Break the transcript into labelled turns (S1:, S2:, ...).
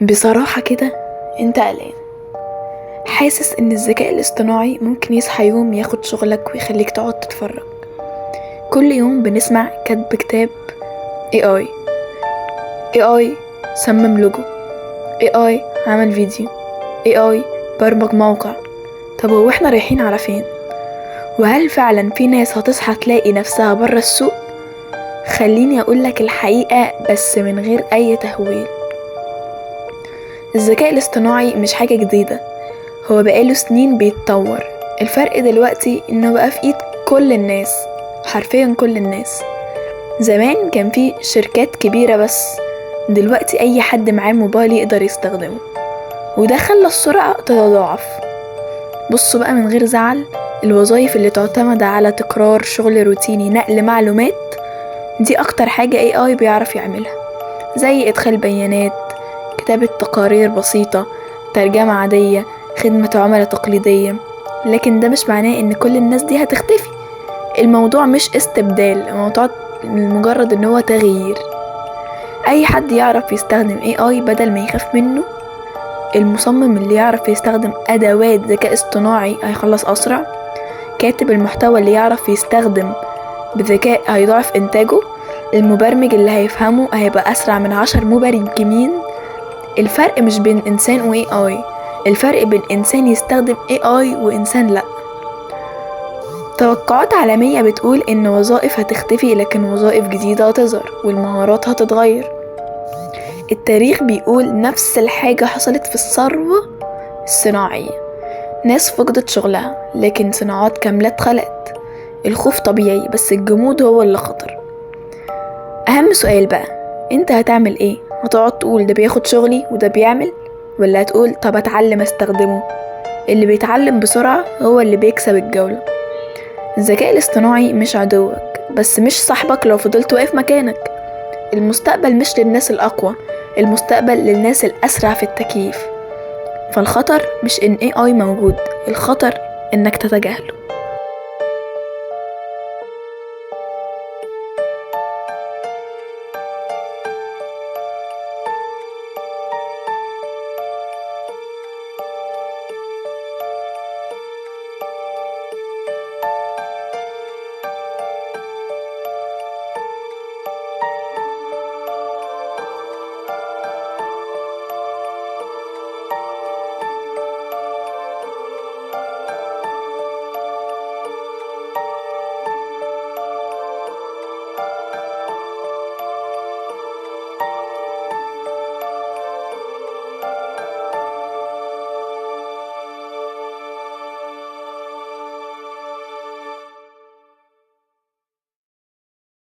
S1: بصراحة كده انت قلقان، حاسس ان الذكاء الاصطناعي ممكن يصحى يوم ياخد شغلك ويخليك تقعد تتفرج. كل يوم بنسمع كتب كتاب AI AI صمم لوجو، AI عمل فيديو، AI برمج موقع. طب هو احنا رايحين على فين؟ وهل فعلا في ناس هتصحى تلاقي نفسها برا السوق؟ خليني اقولك الحقيقة بس من غير اي تهويل. الذكاء الاصطناعي مش حاجة جديدة، هو بقاله سنين بيتطور. الفرق دلوقتي انه بقى في ايد كل الناس، حرفيا كل الناس. زمان كان في شركات كبيرة بس، دلوقتي اي حد معاه موبايل يقدر يستخدمه، وده خلى السرعة تتضاعف. بصوا بقى من غير زعل، الوظائف اللي تعتمد على تكرار شغل روتيني نقل معلومات، دي اكتر حاجة AI بيعرف يعملها، زي ادخال بيانات، كتابة تقارير بسيطة، ترجمة عادية، خدمة عملاء تقليدية. لكن ده مش معناه ان كل الناس دي هتختفي. الموضوع مش استبدال، الموضوع مجرد ان هو تغيير. اي حد يعرف يستخدم AI بدل ما يخاف منه. المصمم اللي يعرف يستخدم ادوات ذكاء اصطناعي هيخلص اسرع. كاتب المحتوى اللي يعرف يستخدم بذكاء هيضاعف انتاجه. المبرمج اللي هيفهمه هيبقى اسرع من 10 مبرمجين. الفرق مش بين انسان و AI، الفرق بين انسان يستخدم AI وانسان لا. توقعات عالمية بتقول ان وظائف هتختفي، لكن وظائف جديدة هتظهر والمهارات هتتغير. التاريخ بيقول نفس الحاجة حصلت في الثورة الصناعية، ناس فقدت شغلها لكن صناعات كاملة اتخلقت. الخوف طبيعي بس الجمود هو اللي خطر. اهم سؤال بقى، انت هتعمل ايه؟ هتقعد تقول ده بياخد شغلي وده بيعمل، ولا هتقول طب اتعلم استخدمه؟ اللي بيتعلم بسرعة هو اللي بيكسب الجولة. الذكاء الاصطناعي مش عدوك، بس مش صاحبك لو فضلت واقف مكانك. المستقبل مش للناس الأقوى، المستقبل للناس الأسرع في التكييف. فالخطر مش إن AI موجود، الخطر إنك تتجاهله.